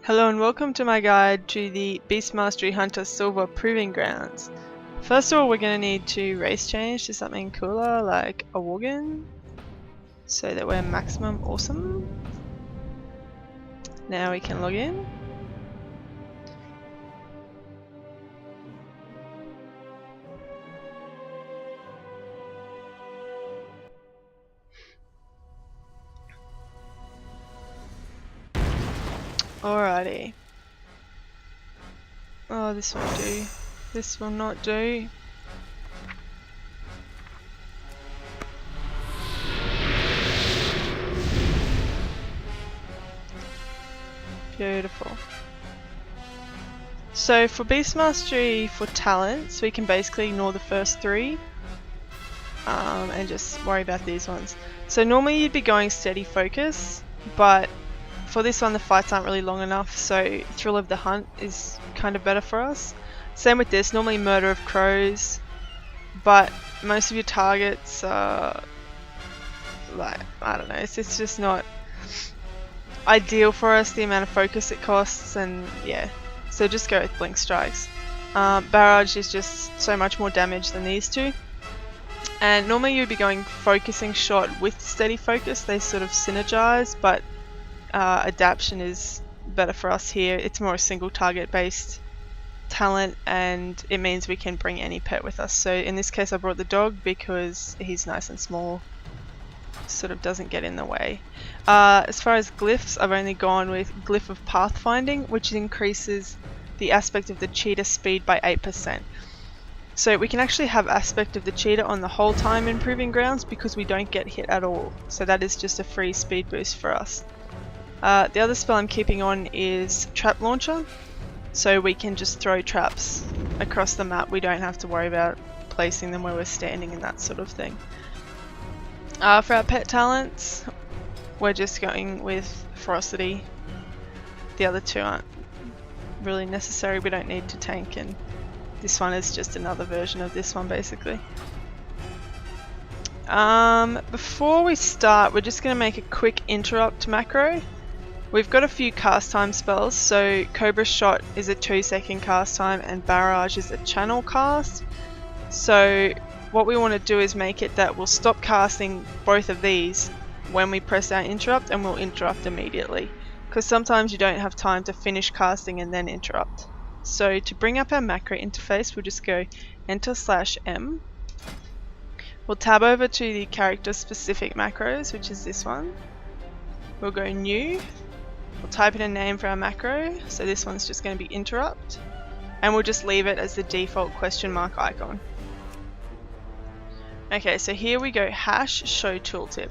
Hello and welcome to my guide to the Beast Mastery Hunter Silver Proving Grounds. First of all, we're going to need to race change to something cooler like a Worgen, so that we're maximum awesome. Now we can log in. Alrighty. Oh, this won't do. This will not do. Beautiful. So for Beast Mastery for talents, we can basically ignore the first three and just worry about these ones. So normally you'd be going steady focus, but for this one the fights aren't really long enough, so Thrill of the Hunt is kind of better for us. Same with this, normally Murder of Crows, but most of your targets are like, I don't know, it's just not ideal for us, the amount of focus it costs, and yeah, so just go with Blink Strikes. Barrage is just so much more damage than these two, and normally you'd be going Focusing Shot with Steady Focus, they sort of synergize, but Adaption is better for us here. It's more a single target based talent, and it means we can bring any pet with us. So in this case I brought the dog because he's nice and small, sort of doesn't get in the way. As far as glyphs, I've only gone with Glyph of Pathfinding, which increases the aspect of the cheetah speed by 8%. So we can actually have aspect of the cheetah on the whole time in Proving Grounds because we don't get hit at all. So that is just a free speed boost for us. The other spell I'm keeping on is Trap Launcher, so we can just throw traps across the map. We don't have to worry about placing them where we're standing and that sort of thing. For our pet talents, we're just going with Ferocity. The other two aren't really necessary, we don't need to tank, and this one is just another version of this one basically. Before we start, we're just going to make a quick interrupt macro. We've got a few cast time spells, so Cobra Shot is a 2-second cast time and Barrage is a channel cast. So what we want to do is make it that we'll stop casting both of these when we press our interrupt, and we'll interrupt immediately, because sometimes you don't have time to finish casting and then interrupt. So to bring up our macro interface, we'll just go Enter/M. We'll tab over to the character specific macros, which is this one. We'll go New. We'll type in a name for our macro, so this one's just going to be interrupt, and we'll just leave it as the default question mark icon. Okay, so here we go #show tooltip.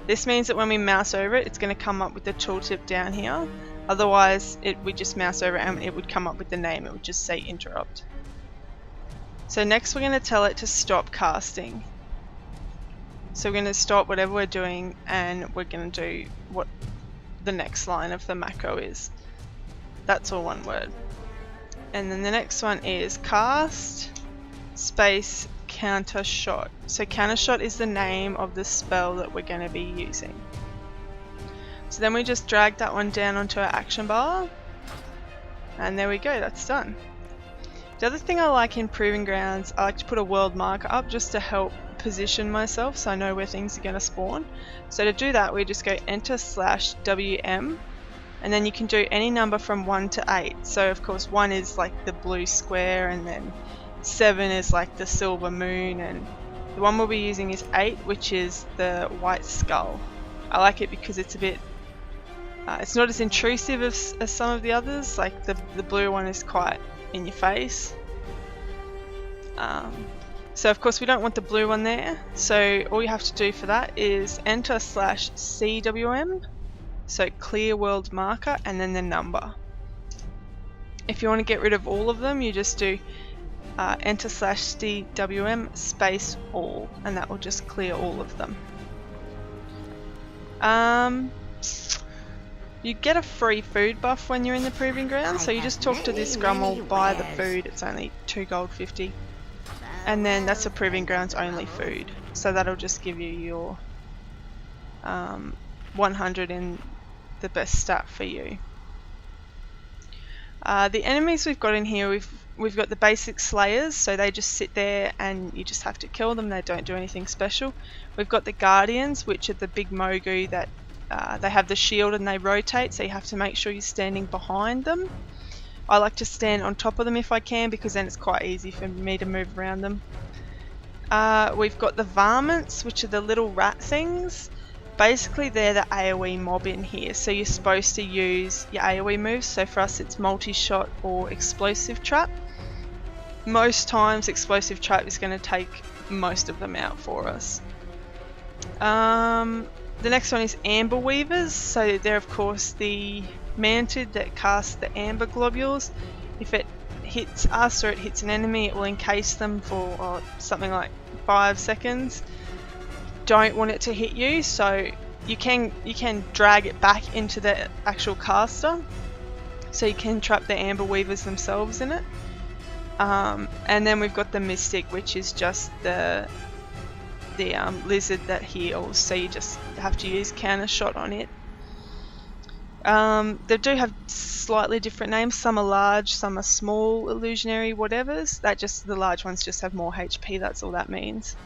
This means that when we mouse over it, it's going to come up with the tooltip down here. Otherwise, we just mouse over it and it would come up with the name. It would just say interrupt. So next we're going to tell it to stop casting. So we're going to stop whatever we're doing and we're going to do what the next line of the macro is. That's all one word. And then the next one is cast space counter shot. So counter shot is the name of the spell that we're going to be using. So then we just drag that one down onto our action bar, and there we go, that's done. The other thing I like in Proving Grounds, I like to put a world marker up just to help position myself so I know where things are going to spawn. So to do that, we just go Enter/WM, and then you can do any number from 1 to 8. So of course 1 is like the blue square, and then 7 is like the silver moon, and the one we'll be using is 8, which is the white skull. I like it because it's a bit, it's not as intrusive as some of the others, like the blue one is quite in your face. So of course we don't want the blue one there, so all you have to do for that is Enter/CWM, so clear world marker, and then the number. If you want to get rid of all of them, you just do Enter/CWM space all, and that will just clear all of them. You get a free food buff when you're in the Proving Ground, so you just talk to this Grummel, buy the food, it's only 2 gold 50, and then that's a Proving Grounds only food, so that'll just give you your 100 in the best stat for you. The enemies we've got in here, we've got the basic slayers, so they just sit there and you just have to kill them. They don't do anything special. We've got the guardians, which are the big Mogu that they have the shield and they rotate, so you have to make sure you're standing behind them. I like to stand on top of them if I can, because then it's quite easy for me to move around them. We've got the varmints, which are the little rat things. Basically they're the AoE mob in here, so you're supposed to use your AoE moves. So for us it's multi-shot or explosive trap. Most times explosive trap is going to take most of them out for us. The next one is amber weavers, so they're of course the mantid that cast the amber globules. If it hits us or it hits an enemy, it will encase them for something like 5 seconds. Don't want it to hit you, so you can drag it back into the actual caster, so you can trap the amber weavers themselves in it. And then we've got the mystic, which is just the lizard that heals, so you just have to use counter shot on it. They do have slightly different names. Some are large, some are small illusionary whatevers. The large ones just have more HP, that's all that means.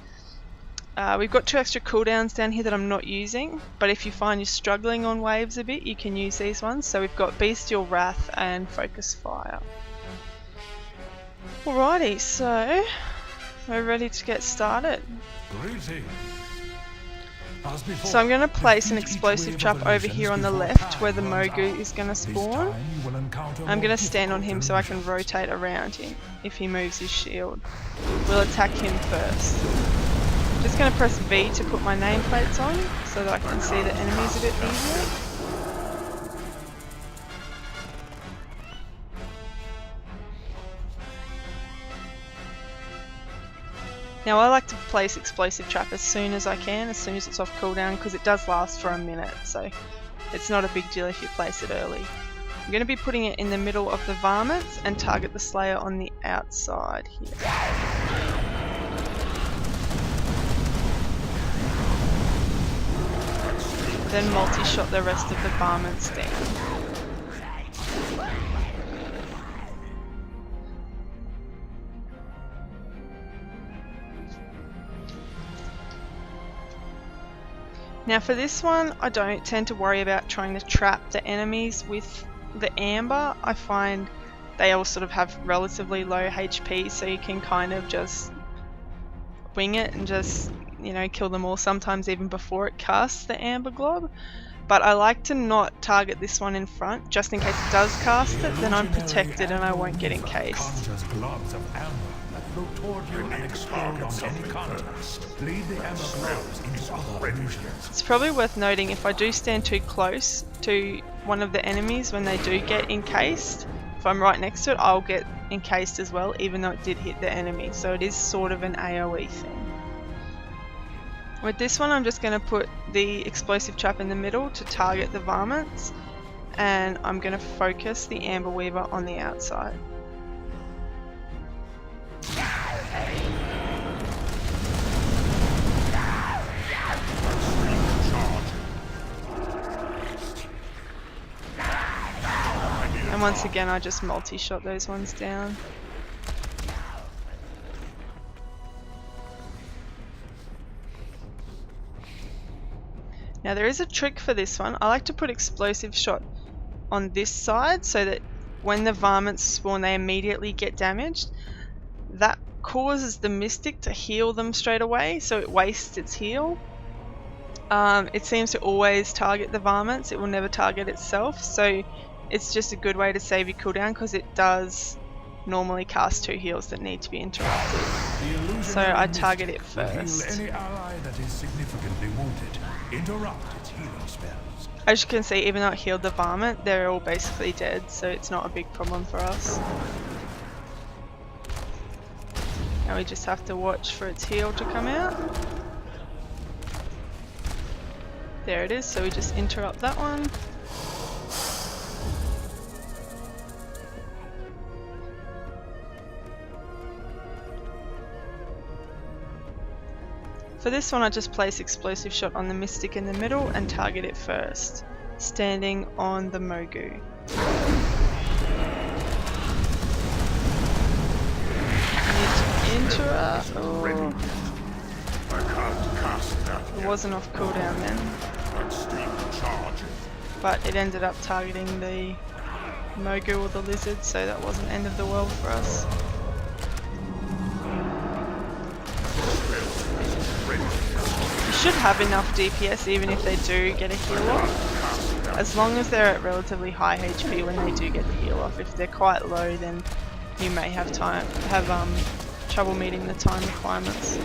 We've got 2 extra cooldowns down here that I'm not using, but if you find you're struggling on waves a bit, you can use these ones. So we've got Bestial Wrath and Focus Fire. Alrighty, so we're ready to get started. So I'm going to place an explosive trap over here on the left where the Mogu is going to spawn. I'm going to stand on him so I can rotate around him if he moves his shield. We'll attack him first. I'm just going to press V to put my nameplates on so that I can see the enemies a bit easier. Now I like to place explosive trap as soon as I can, as soon as it's off cooldown, because it does last for a minute, so it's not a big deal if you place it early. I'm going to be putting it in the middle of the varmints and target the slayer on the outside here. Then multi-shot the rest of the varmints down. Now for this one, I don't tend to worry about trying to trap the enemies with the amber. I find they all sort of have relatively low HP, so you can kind of just wing it and just, you know, kill them all, sometimes even before it casts the amber glob. But I like to not target this one in front, just in case it does cast it, then I'm protected and I won't get encased. It's probably worth noting, if I do stand too close to one of the enemies when they do get encased, if I'm right next to it, I'll get encased as well, even though it did hit the enemy. So it is sort of an AoE thing. With this one, I'm just going to put the explosive trap in the middle to target the varmints, and I'm going to focus the amber weaver on the outside. And once again, I just multi-shot those ones down. Now there is a trick for this one. I like to put explosive shot on this side so that when the varmints spawn they immediately get damaged. That causes the mystic to heal them straight away, so it wastes its heal. It seems to always target the varmints, it will never target itself, so it's just a good way to save your cooldown, because it does normally cast 2 heals that need to be interrupted. So I target it first. Any ally that is significantly wounded, interrupt its healing spells. As you can see, even though it healed the varmint, they're all basically dead, so it's not a big problem for us. Now we just have to watch for its heal to come out. There it is, so we just interrupt that one. For this one, I just place explosive shot on the mystic in the middle and target it first. standing on the Mogu. Need to interrupt. Oh. I can't cast that It yet. wasn't off cooldown then, But still charging. but it ended up targeting the Mogu or the lizard, so that wasn't end of the world for us. You should have enough DPS even if they do get a heal off, as long as they're at relatively high HP when they do get the heal off. If they're quite low, then you may have trouble meeting the time requirements.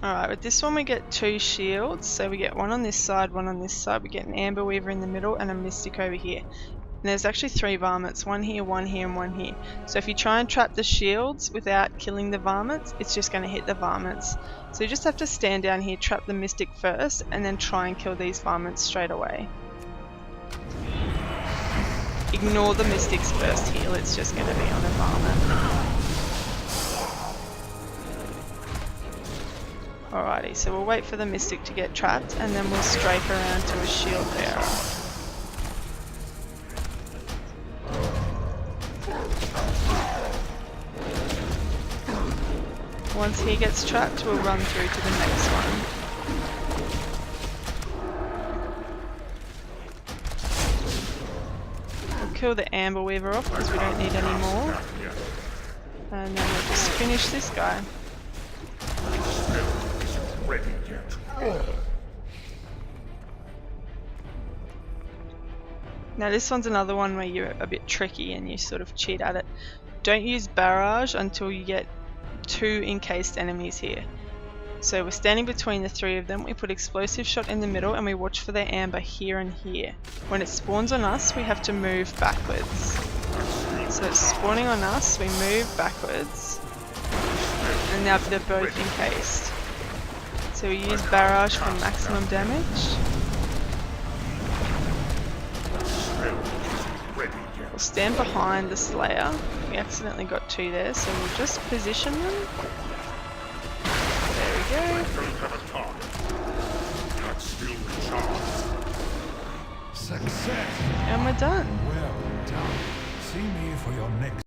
Alright, with this one we get 2 shields, so we get one on this side, one on this side. We get an Amber Weaver in the middle and a Mystic over here. And there's actually 3 varmints, one here, and one here. So if you try and trap the shields without killing the varmints, it's just going to hit the varmints. So you just have to stand down here, trap the Mystic first, and then try and kill these varmints straight away. Ignore the Mystic's first heal, it's just going to be on a varmint. Alrighty, so we'll wait for the Mystic to get trapped and then we'll strafe around to a shield bearer. Once he gets trapped, we'll run through to the next one. We'll kill the Amber Weaver off because we don't need any more. And then we'll just finish this guy. Ready yet. Now this one's another one where you're a bit tricky and you sort of cheat at it. Don't use barrage until you get 2 encased enemies here. So we're standing between the 3 of them, we put explosive shot in the middle and we watch for their amber here and here. When it spawns on us, we have to move backwards. So it's spawning on us, we move backwards. And now they're both encased. So we use barrage for maximum damage. We'll stand behind the Slayer. We accidentally got 2 there, so we'll just position them. There we go. Success. And we're done. Well done. See me for your next.